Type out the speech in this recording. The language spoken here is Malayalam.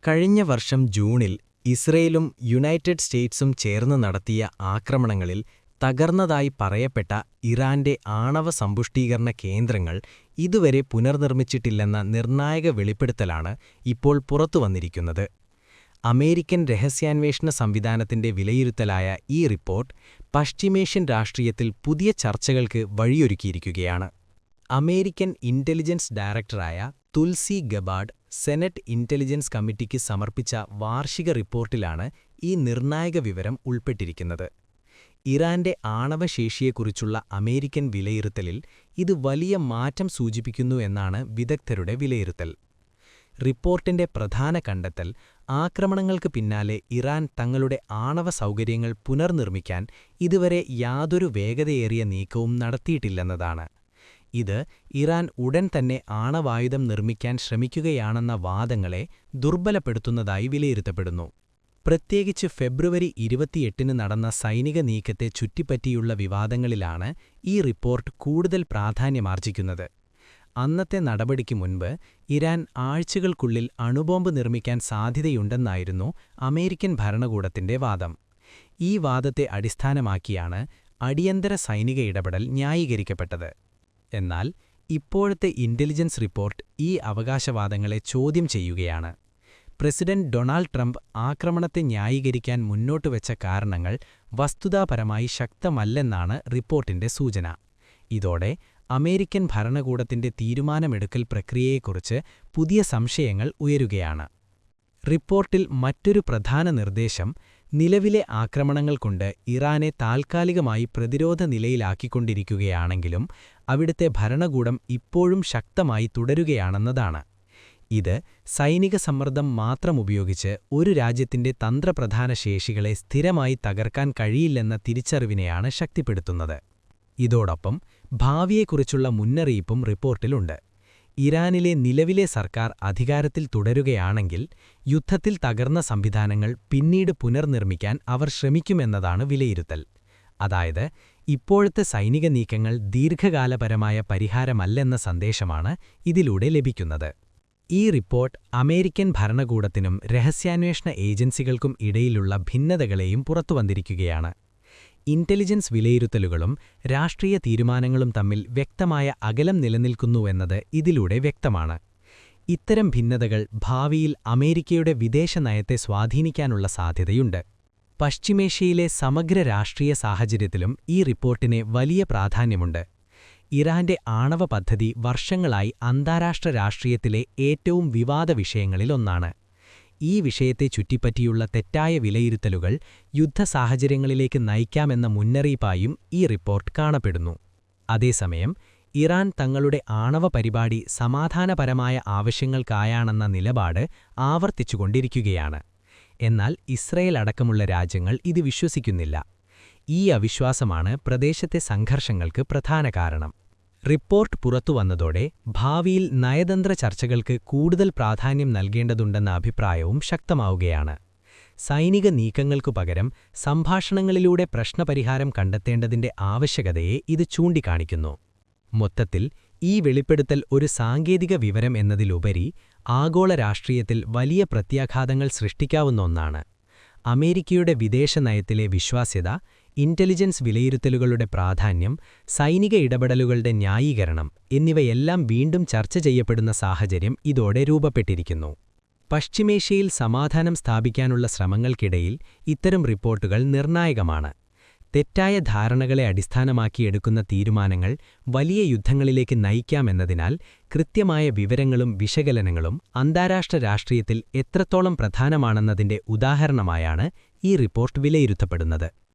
കഴിഞ്ഞ വർഷം ജൂണിൽ ഇസ്രയേലും യുണൈറ്റഡ് സ്റ്റേറ്റ്സും ചേർന്ന് നടത്തിയ ആക്രമണങ്ങളിൽ തകർന്നതായി പറയപ്പെട്ട ഇറാന്റെ ആണവ സമ്പുഷ്ടീകരണ കേന്ദ്രങ്ങൾ ഇതുവരെ പുനർനിർമ്മിച്ചിട്ടില്ലെന്ന നിർണായക വെളിപ്പെടുത്തലാണ് ഇപ്പോൾ പുറത്തുവന്നിരിക്കുന്നത്. അമേരിക്കൻ രഹസ്യാന്വേഷണ സംവിധാനത്തിന്റെ വിലയിരുത്തലായ ഈ റിപ്പോർട്ട് പശ്ചിമേഷ്യൻ രാഷ്ട്രീയത്തിൽ പുതിയ ചർച്ചകൾക്ക് വഴിയൊരുക്കിയിരിക്കുകയാണ്. അമേരിക്കൻ ഇന്റലിജൻസ് ഡയറക്ടറായ തുൽസി ഗബാർഡ് സെനറ്റ് ഇന്റലിജൻസ് കമ്മിറ്റിക്ക് സമർപ്പിച്ച വാർഷിക റിപ്പോർട്ടിലാണ് ഈ നിർണായക വിവരം ഉൾപ്പെട്ടിരിക്കുന്നത്. ഇറാന്റെ ആണവശേഷിയെക്കുറിച്ചുള്ള അമേരിക്കൻ വിലയിരുത്തലിൽ ഇത് വലിയ മാറ്റം സൂചിപ്പിക്കുന്നു എന്നാണ് വിദഗ്ധരുടെ വിലയിരുത്തൽ. റിപ്പോർട്ടിന്റെ പ്രധാന കണ്ടെത്തൽ ആക്രമണങ്ങൾക്ക് പിന്നാലെ ഇറാൻ തങ്ങളുടെ ആണവ സൗകര്യങ്ങൾ പുനർനിർമ്മിക്കാൻ ഇതുവരെ യാതൊരു വേഗതയേറിയ നീക്കവും നടത്തിയിട്ടില്ലെന്നതാണ്. ഇത് ഇറാൻ ഉടൻ തന്നെ ആണവായുധം നിർമ്മിക്കാൻ ശ്രമിക്കുകയാണെന്ന വാദങ്ങളെ ദുർബലപ്പെടുത്തുന്നതായി വിലയിരുത്തപ്പെടുന്നു. പ്രത്യേകിച്ച് ഫെബ്രുവരി 28-ന് നടന്ന സൈനിക നീക്കത്തെ ചുറ്റിപ്പറ്റിയുള്ള വിവാദങ്ങളിലാണ് ഈ റിപ്പോർട്ട് കൂടുതൽ പ്രാധാന്യമാർജിക്കുന്നത്. അന്നത്തെ നടപടിക്ക് മുൻപ് ഇറാൻ ആഴ്ചകൾക്കുള്ളിൽ അണുബോംബ് നിർമ്മിക്കാൻ സാധ്യതയുണ്ടെന്നായിരുന്നു അമേരിക്കൻ ഭരണകൂടത്തിന്റെ വാദം. ഈ വാദത്തെ അടിസ്ഥാനമാക്കിയാണ് അടിയന്തര സൈനിക ഇടപെടൽ ന്യായീകരിക്കപ്പെട്ടത്. എന്നാൽ ഇപ്പോഴത്തെ ഇന്റലിജൻസ് റിപ്പോർട്ട് ഈ അവകാശവാദങ്ങളെ ചോദ്യം ചെയ്യുകയാണ്. പ്രസിഡന്റ് ഡൊണാൾഡ് ട്രംപ് ആക്രമണത്തെ ന്യായീകരിക്കാൻ മുന്നോട്ടുവെച്ച കാരണങ്ങൾ വസ്തുതാപരമായി ശക്തമല്ലെന്നാണ് റിപ്പോർട്ടിന്റെ സൂചന. ഇതോടെ അമേരിക്കൻ ഭരണകൂടത്തിന്റെ തീരുമാനമെടുക്കൽ പ്രക്രിയയെക്കുറിച്ച് പുതിയ സംശയങ്ങൾ ഉയരുകയാണ്. റിപ്പോർട്ടിൽ മറ്റൊരു പ്രധാന നിർദ്ദേശം നിലവിലെ ആക്രമണങ്ങൾ കൊണ്ട് ഇറാനെ താൽക്കാലികമായി പ്രതിരോധ നിലയിലാക്കിക്കൊണ്ടിരിക്കുകയാണെങ്കിലും അവിടുത്തെ ഭരണകൂടം ഇപ്പോഴും ശക്തമായി തുടരുകയാണെന്നതാണ്. ഇത് സൈനിക സമ്മർദ്ദം മാത്രമുപയോഗിച്ച് ഒരു രാജ്യത്തിന്റെ തന്ത്രപ്രധാന ശേഷികളെ സ്ഥിരമായി തകർക്കാൻ കഴിയില്ലെന്ന തിരിച്ചറിവിനെയാണ് ശക്തിപ്പെടുത്തുന്നത്. ഇതോടൊപ്പം ഭാവിയെക്കുറിച്ചുള്ള മുന്നറിയിപ്പും റിപ്പോർട്ടിലുണ്ട്. ഇറാനിലെ നിലവിലെ സർക്കാർ അധികാരത്തിൽ തുടരുകയാണെങ്കിൽ യുദ്ധത്തിൽ തകർന്ന സംവിധാനങ്ങൾ പിന്നീട് പുനർനിർമ്മിക്കാൻ അവർ ശ്രമിക്കുമെന്നതാണ് വിലയിരുത്തൽ. അതായത് ഇപ്പോഴത്തെ സൈനിക നീക്കങ്ങൾ ദീർഘകാലപരമായ പരിഹാരമല്ലെന്ന സന്ദേശമാണ് ഇതിലൂടെ ലഭിക്കുന്നത്. ഈ റിപ്പോർട്ട് അമേരിക്കൻ ഭരണകൂടത്തിനും രഹസ്യാന്വേഷണ ഏജൻസികൾക്കും ഇടയിലുള്ള ഭിന്നതകളെയും പുറത്തുവന്നിരിക്കുകയാണ്. ഇന്റലിജൻസ് വിലയിരുത്തലുകളും രാഷ്ട്രീയ തീരുമാനങ്ങളും തമ്മിൽ വ്യക്തമായ അകലം നിലനിൽക്കുന്നുവെന്നത് ഇതിലൂടെ വ്യക്തമാണ്. ഇത്തരം ഭിന്നതകൾ ഭാവിയിൽ അമേരിക്കയുടെ വിദേശ നയത്തെ സ്വാധീനിക്കാനുള്ള സാധ്യതയുണ്ട്. പശ്ചിമേഷ്യയിലെ സമഗ്ര രാഷ്ട്രീയ സാഹചര്യത്തിലും ഈ റിപ്പോർട്ടിന് വലിയ പ്രാധാന്യമുണ്ട്. ഇറാന്റെ ആണവ പദ്ധതി വർഷങ്ങളായി അന്താരാഷ്ട്ര രാഷ്ട്രീയത്തിലെ ഏറ്റവും വിവാദ വിഷയങ്ങളിലൊന്നാണ്. ഈ വിഷയത്തെ ചുറ്റിപ്പറ്റിയുള്ള തെറ്റായ വിലയിരുത്തലുകൾ യുദ്ധസാഹചര്യങ്ങളിലേക്ക് നയിക്കാമെന്ന മുന്നറിയിപ്പായും ഈ റിപ്പോർട്ട് കാണപ്പെടുന്നു. അതേസമയം ഇറാൻ തങ്ങളുടെ ആണവ പരിപാടി സമാധാനപരമായ ആവശ്യങ്ങൾക്കായാണെന്ന നിലപാട് ആവർത്തിച്ചുകൊണ്ടിരിക്കുകയാണ്. എന്നാൽ ഇസ്രയേൽ അടക്കമുള്ള രാജ്യങ്ങൾ ഇത് വിശ്വസിക്കുന്നില്ല. ഈ അവിശ്വാസമാണ് പ്രദേശത്തെ സംഘർഷങ്ങൾക്ക് പ്രധാന കാരണം. റിപ്പോർട്ട് പുറത്തുവന്നതോടെ ഭാവിയിൽ നയതന്ത്ര ചർച്ചകൾക്ക് കൂടുതൽ പ്രാധാന്യം നൽകേണ്ടതുണ്ടെന്ന അഭിപ്രായവും ശക്തമാവുകയാണ്. സൈനിക നീക്കങ്ങൾക്കു പകരം സംഭാഷണങ്ങളിലൂടെ പ്രശ്നപരിഹാരം കണ്ടെത്തേണ്ടതിന്റെ ആവശ്യകതയെ ഇത് ചൂണ്ടിക്കാണിക്കുന്നു. മൊത്തത്തിൽ ഈ വെളിപ്പെടുത്തൽ ഒരു സാങ്കേതിക വിവരം എന്നതിലുപരി ആഗോള രാഷ്ട്രീയത്തിൽ വലിയ പ്രത്യാഘാതങ്ങൾ സൃഷ്ടിക്കാവുന്ന ഒന്നാണ്. അമേരിക്കയുടെ വിദേശ നയത്തിലെ വിശ്വാസ്യത, ഇന്റലിജൻസ് വിലയിരുത്തലുകളുടെ പ്രാധാന്യം, സൈനിക ഇടപെടലുകളുടെ ന്യായീകരണം എന്നിവയെല്ലാം വീണ്ടും ചർച്ച ചെയ്യപ്പെടുന്ന സാഹചര്യം ഇതോടെ രൂപപ്പെട്ടിരിക്കുന്നു. പശ്ചിമേഷ്യയിൽ സമാധാനം സ്ഥാപിക്കാനുള്ള ശ്രമങ്ങൾക്കിടയിൽ ഇത്തരം റിപ്പോർട്ടുകൾ നിർണായകമാണ്. തെറ്റായ ധാരണകളെ അടിസ്ഥാനമാക്കിയെടുക്കുന്ന തീരുമാനങ്ങൾ വലിയ യുദ്ധങ്ങളിലേക്ക് നയിക്കാമെന്നതിനാൽ കൃത്യമായ വിവരങ്ങളും വിശകലനങ്ങളും അന്താരാഷ്ട്ര രാഷ്ട്രീയത്തിൽ എത്രത്തോളം പ്രധാനമാണെന്നതിന്റെ ഉദാഹരണമായാണ് ഈ റിപ്പോർട്ട് വിലയിരുത്തപ്പെടുന്നത്.